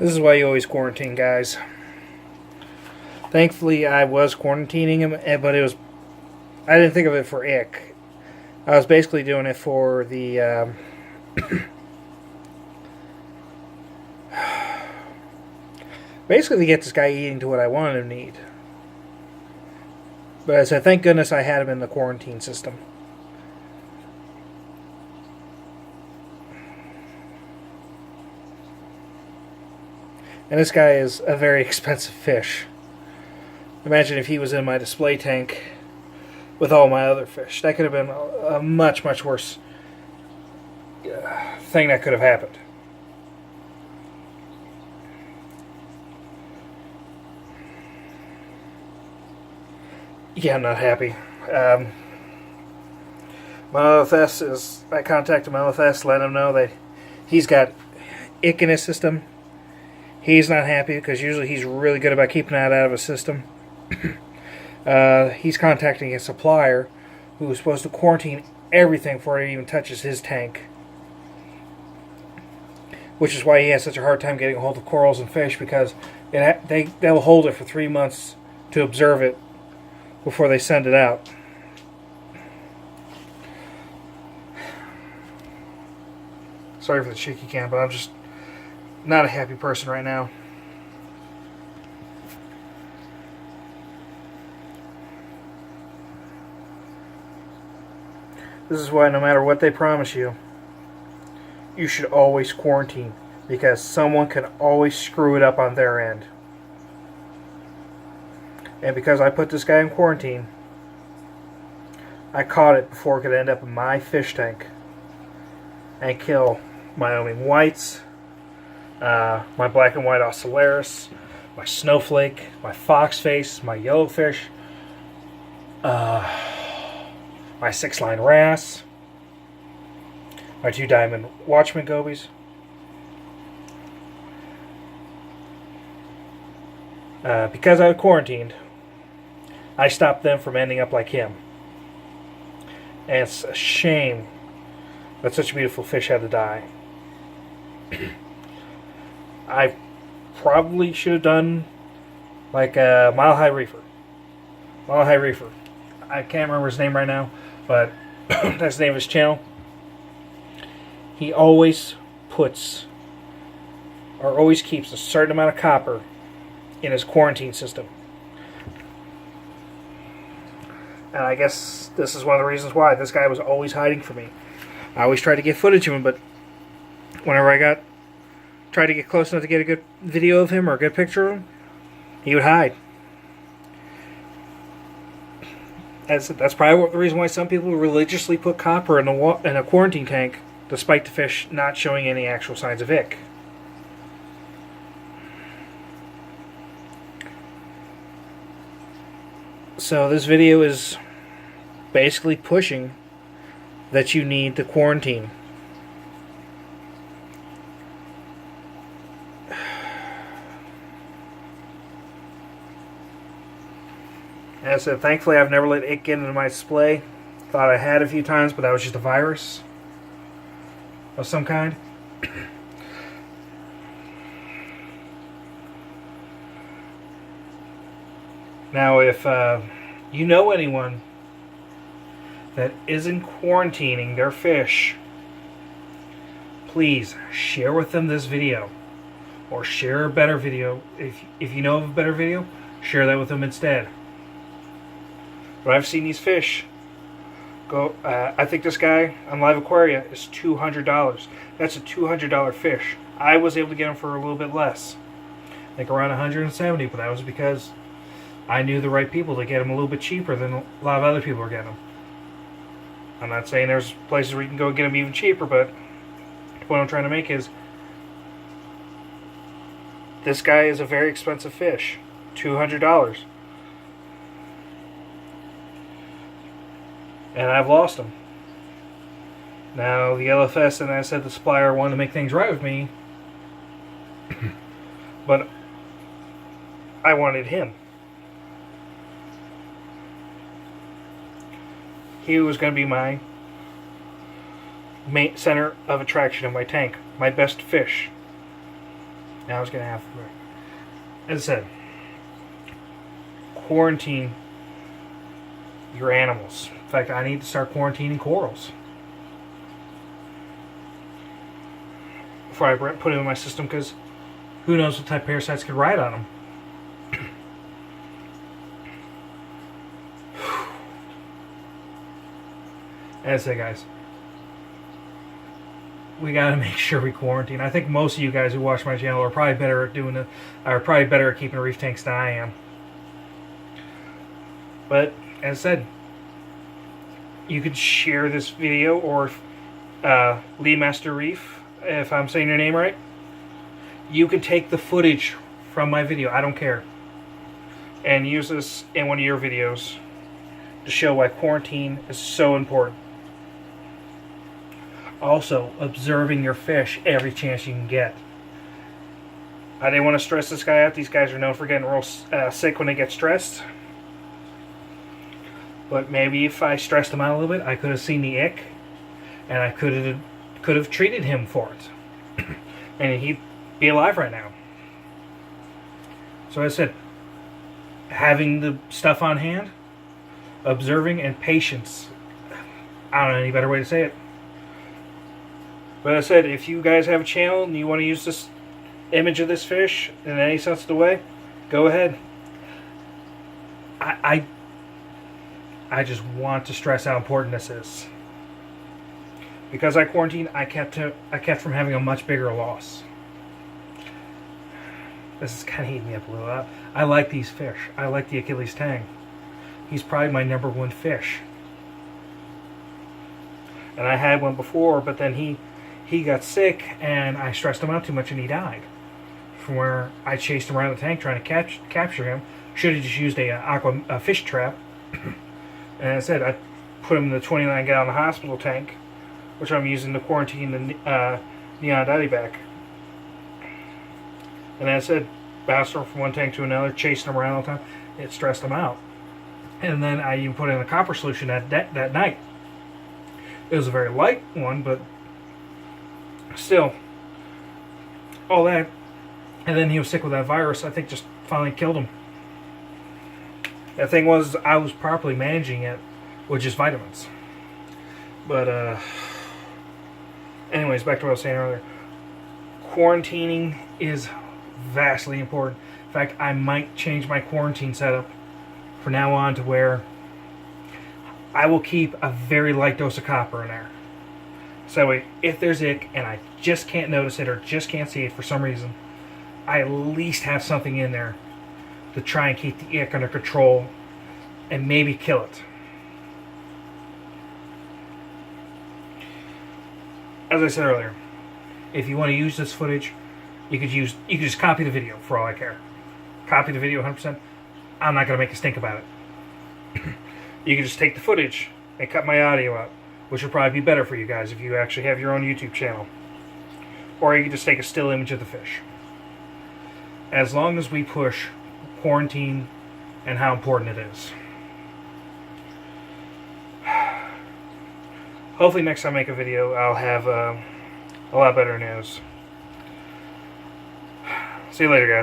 This is why you always quarantine, guys. Thankfully, I was quarantining him, but I didn't think of it for ick. I was basically doing it for the basically to get this guy eating to what I wanted him to eat. But I said, thank goodness I had him in the quarantine system. And this guy is a very expensive fish. Imagine if he was in my display tank with all my other fish. That could have been a much, much worse thing that could have happened. Yeah, I'm not happy. My LFS is... I contacted my LFS, let him know that he's got ick in his system. He's not happy because usually he's really good about keeping that out of his system. He's contacting a supplier who is supposed to quarantine everything before it even touches his tank. Which is why he has such a hard time getting a hold of corals and fish, because they'll hold it for 3 months to observe it before they send it out. Sorry for the shaky cam, but I'm just not a happy person right now. This is why no matter what they promise you, you should always quarantine, because someone can always screw it up on their end. And because I put this guy in quarantine, I caught it before it could end up in my fish tank and kill my Wyoming whites, my black and white ocellaris, my snowflake, my foxface, my yellowfish, my 6-line wrasse, my 2-diamond watchman gobies, because I was quarantined, I stopped them from ending up like him. And it's a shame that such a beautiful fish had to die. I probably should have done like a Mile High Reefer. Mile High Reefer. I can't remember his name right now, but that's the name of his channel. He always puts, or always keeps, a certain amount of copper in his quarantine system. And I guess this is one of the reasons why this guy was always hiding from me. I always tried to get footage of him, but whenever I tried to get close enough to get a good video of him or a good picture of him, he would hide. That's probably the reason why some people religiously put copper in a quarantine tank, despite the fish not showing any actual signs of ick. So this video is basically pushing that you need to quarantine. As I said, thankfully I've never let ick get into my display. Thought I had a few times, but that was just a virus of some kind. Now, if you know anyone that isn't quarantining their fish, please share with them this video, or share a better video. If you know of a better video, share that with them instead. But I've seen these fish go. I think this guy on Live Aquaria is $200. That's a $200 fish. I was able to get him for a little bit less, like around $170, but that was because I knew the right people to get him a little bit cheaper than a lot of other people are getting them. I'm not saying there's places where you can go get them even cheaper, but the point I'm trying to make is this guy is a very expensive fish. $200. And I've lost him. Now, the LFS and I said the supplier wanted to make things right with me, but I wanted him. He was going to be my main center of attraction in my tank, my best fish. Now it's going to have, as I said, quarantine your animals. In fact, I need to start quarantining corals before I put them in my system, because who knows what type of parasites could ride on them. As I say, guys, we got to make sure we quarantine. I think most of you guys who watch my channel are probably better at doing it, are probably better at keeping reef tanks than I am. But as I said, you could share this video, or Lee Master Reef, if I'm saying your name right. You could take the footage from my video, I don't care, and use this in one of your videos to show why quarantine is so important. Also, observing your fish every chance you can get. I didn't want to stress this guy out. These guys are known for getting real sick when they get stressed. But maybe if I stressed him out a little bit, I could have seen the ick, and I could have treated him for it, and he'd be alive right now. So as I said, having the stuff on hand, observing, and patience. I don't know any better way to say it. But as I said, if you guys have a channel and you want to use this image of this fish in any sense of the way, go ahead. I just want to stress how important this is. Because I quarantined, I kept from having a much bigger loss. This is kind of heating me up a little. I like these fish. I like the Achilles tang. He's probably my #1 fish. And I had one before, but then he got sick, and I stressed him out too much, and he died. From where I chased him around the tank trying to capture him. Should have just used a fish trap. And as I said, I put him in the 29-gallon hospital tank, which I'm using to quarantine the neon dieback. And as I said, bounced him from one tank to another, chased him around all the time. It stressed him out. And then I even put in a copper solution that night. It was a very light one, but still, all that. And then he was sick with that virus. I think just finally killed him. The thing was, I was properly managing it with just vitamins. But, anyways, back to what I was saying earlier. Quarantining is vastly important. In fact, I might change my quarantine setup from now on to where I will keep a very light dose of copper in there. So that way, if there's ick and I just can't notice it or just can't see it for some reason, I at least have something in there to try and keep the ick under control and maybe kill it. As I said earlier, if you want to use this footage, you could just copy the video for all I care. Copy the video 100%. I'm not going to make a stink about it. You can just take the footage and cut my audio out, which would probably be better for you guys if you actually have your own YouTube channel. Or you can just take a still image of the fish. As long as we push quarantine and how important it is. Hopefully next time I make a video, I'll have a lot better news. See you later, guys.